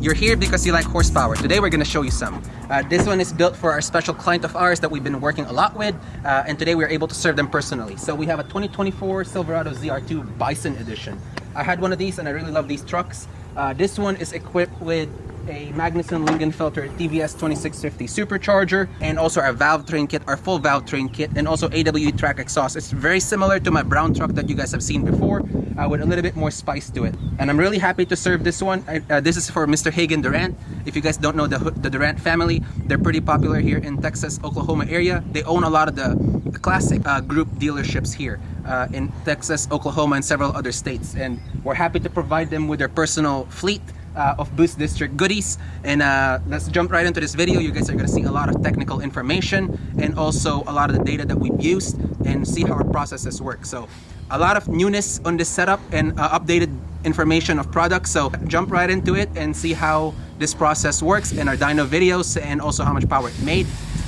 You're here because you like horsepower. Today we're going to show you some. This one is built for our special client of ours that we've been working a lot with, and today we're able to serve them personally. So we have a 2024 Silverado ZR2 Bison edition. I had one of these and I really love these trucks. This one is equipped with a Magnuson-Lingenfelter TVS 2650 supercharger, and also our valve train kit, our full valve train kit, and also AWE track exhaust. It's very similar to my brown truck that you guys have seen before, with a little bit more spice to it. And I'm really happy to serve this one. This is for Mr. Hagen Durant. If you guys don't know the Durant family, they're pretty popular here in Texas, Oklahoma area. They own a lot of the classic group dealerships here in Texas, Oklahoma, and several other states. And we're happy to provide them with their personal fleet of BoostDistrict goodies. And let's jump right into this video. You guys are going to see a lot of technical information and also a lot of the data that we've used and see how our processes work. So a lot of newness on this setup and updated information of products. So jump right into it and see how this process works in our dyno videos and also how much power it made.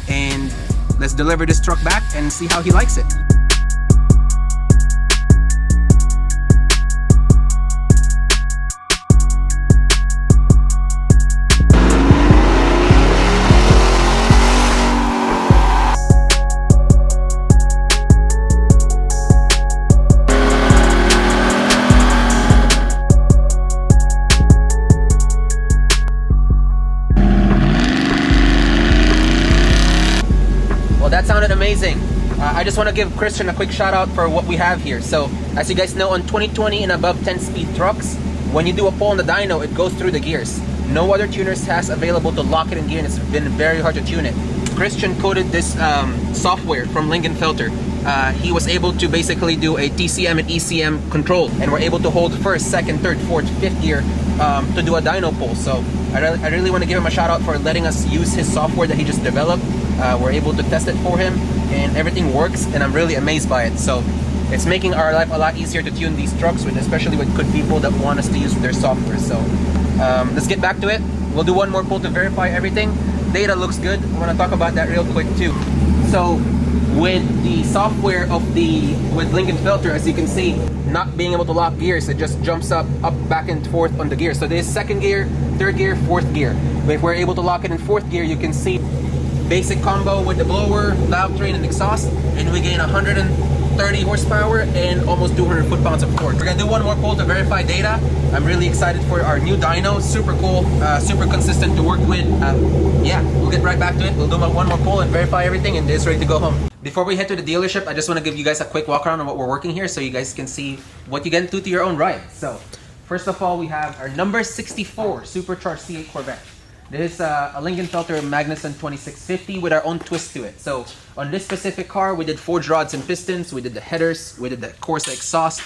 And let's deliver this truck back and see how he likes it. That sounded amazing. I just want to give Christian a quick shout out for what we have here. So as you guys know, on 2020 and above 10-speed trucks, when you do a pull on the dyno, it goes through the gears. No other tuners has available to lock it in gear, and it's been very hard to tune it. Christian coded this software from Lingenfelter. He was able to basically do a TCM and ECM control, and we're able to hold first, second, third, fourth, fifth gear to do a dyno pull. So I really want to give him a shout out for letting us use his software that he just developed. We're able to test it for him and everything works, and I'm really amazed by it. So it's making our life a lot easier to tune these trucks with, especially with good people that want us to use their software. So let's get back to it. We'll do one more pull to verify everything. Data looks good. I want to talk about that real quick too. So with the software of with Lingenfelter, as you can see, not being able to lock gears, it just jumps up, back and forth on the gear. So there's second gear, third gear, fourth gear. But if we're able to lock it in fourth gear, you can see basic combo with the blower, valve train, and exhaust, and we gain 130 horsepower and almost 200 foot-pounds of torque. We're gonna do one more pull to verify data. I'm really excited for our new dyno. Super cool, super consistent to work with. Yeah, we'll get right back to it. We'll do one more pull and verify everything, and it's ready to go home. Before we head to the dealership, I just want to give you guys a quick walk around on what we're working here, so you guys can see what you get into to your own ride. So first of all, we have our number 64 Supercharged C8 Corvette. This is a Lingenfelter Magnuson 2650 with our own twist to it. So on this specific car, we did forged rods and pistons, we did the headers, we did the Corsa exhaust,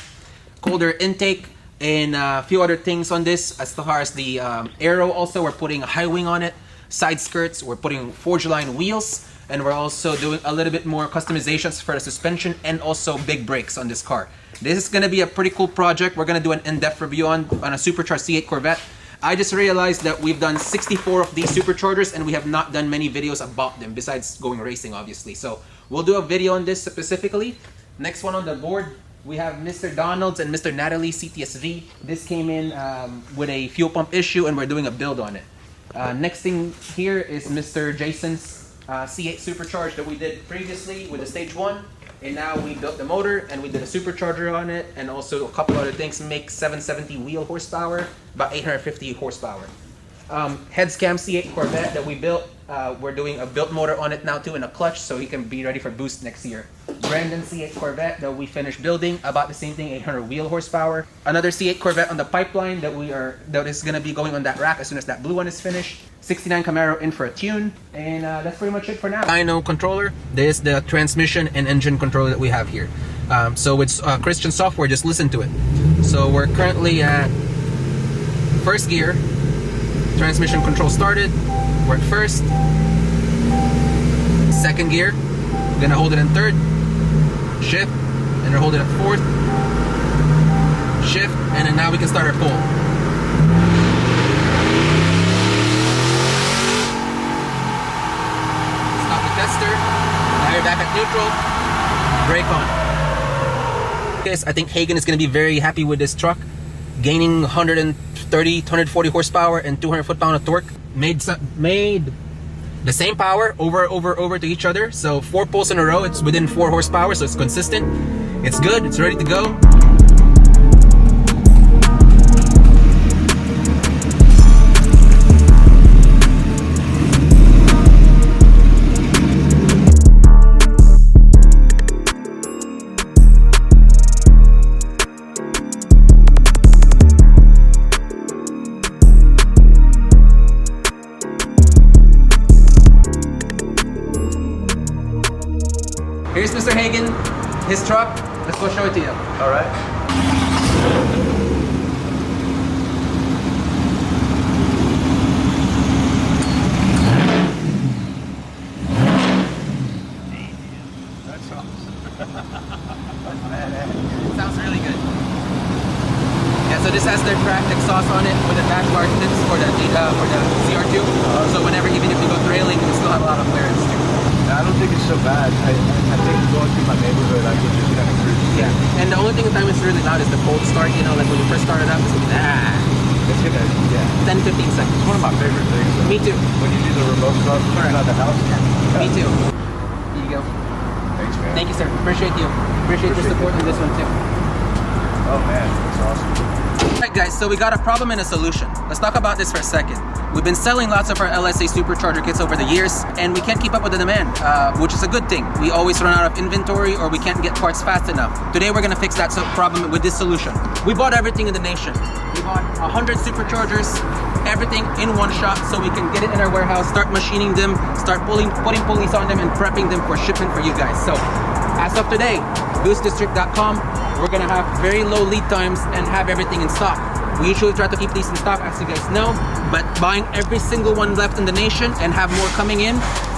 colder intake, and a few other things on this. As far as the aero, also we're putting a high wing on it, side skirts, we're putting forged line wheels, and we're also doing a little bit more customizations for the suspension and also big brakes on this car. This is going to be a pretty cool project. We're going to do an in-depth review on a Supercharged C8 Corvette. I just realized that we've done 64 of these superchargers and we have not done many videos about them besides going racing, obviously. So we'll do a video on this specifically. Next one on the board, we have Mr. Donald's and Mr. Natalie CTSV. This came in with a fuel pump issue and we're doing a build on it. Next thing here is Mr. Jason's C8 supercharged that we did previously with the stage 1. And now we built the motor and we did a supercharger on it and also a couple other things. Make 770 wheel horsepower, about 850 horsepower. Heads cam C8 Corvette that we built. We're doing a built motor on it now too and a clutch so he can be ready for boost next year. Brandon C8 Corvette that we finished building, about the same thing, 800 wheel horsepower. Another C8 Corvette on the pipeline that is going to be going on that rack as soon as that blue one is finished. 69 Camaro in for a tune, and that's pretty much it for now. Dyno controller. This is the transmission and engine controller that we have here. So it's Christian software, just listen to it. So we're currently at first gear, transmission control started, we're at first, second gear, we're gonna hold it in third, shift, and we're holding it at fourth, shift, and then now we can start our pull. Tester. Now you're back at neutral. Brake on. Guys, I think Hagen is going to be very happy with this truck. Gaining 130 130, 240 horsepower, and 200 foot-pound of torque. Made the same power over to each other. So 4 pulls in a row, it's within 4 horsepower, so it's consistent. It's good, it's ready to go. Here's Mr. Hagen, his truck. Let's go show it to you. All right. That's awesome. It sounds really good. Yeah, so this has their track exhaust on it with the dash bar tips for the ZR2. So whenever, even if you go trailing, you still have a lot of clearance too. I don't think it's so bad. I think going through my neighborhood, I can just kind of cruise. Yeah, and the only thing that it's really loud is the cold start. You know, like when you first start it up, it's like, It's gonna, yeah. 10, 15 seconds. It's one of my favorite things. Me too. When you do the remote start, turn on the house. Me too. Here you go. Thanks, man. Thank you, sir. Appreciate you. Appreciate your support on this one too. Oh man, that's awesome. Alright guys, so we got a problem and a solution. Let's talk about this for a second. We've been selling lots of our LSA supercharger kits over the years, and we can't keep up with the demand, which is a good thing. We always run out of inventory, or we can't get parts fast enough. Today we're gonna fix that problem with this solution. We bought everything in the nation. We bought 100 superchargers, everything in one shot, so we can get it in our warehouse, start machining them, start putting pulleys on them, and prepping them for shipment for you guys. So, as of today, BoostDistrict.com, we're gonna have very low lead times and have everything in stock. We usually try to keep these in stock, as you guys know, but buying every single one left in the nation and have more coming in,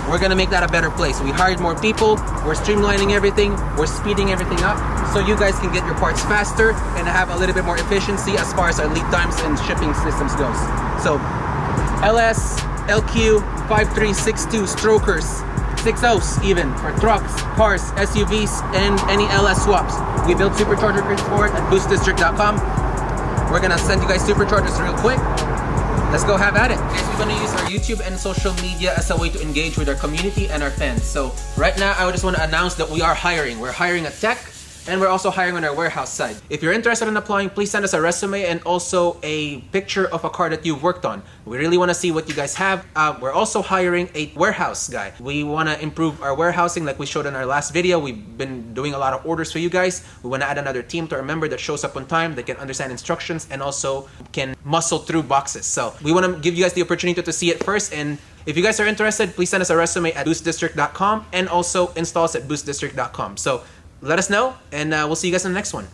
we're gonna make that a better place. We hired more people, we're streamlining everything, we're speeding everything up, so you guys can get your parts faster and have a little bit more efficiency as far as our lead times and shipping systems goes. So, LS, LQ, 5362 strokers, 6.0s even, for trucks, cars, SUVs, and any LS swaps. We build supercharger kits for it at BoostDistrict.com. We're gonna send you guys superchargers real quick. Let's go have at it. Guys, we're gonna use our YouTube and social media as a way to engage with our community and our fans. So right now, I just wanna announce that we are hiring. We're hiring a tech, and we're also hiring on our warehouse side. If you're interested in applying, please send us a resume and also a picture of a car that you've worked on. We really wanna see what you guys have. We're also hiring a warehouse guy. We wanna improve our warehousing like we showed in our last video. We've been doing a lot of orders for you guys. We wanna add another team to our member that shows up on time, that can understand instructions, and also can muscle through boxes. So we wanna give you guys the opportunity to see it first, and if you guys are interested, please send us a resume at BoostDistrict.com and also install us at BoostDistrict.com. So let us know, and we'll see you guys in the next one.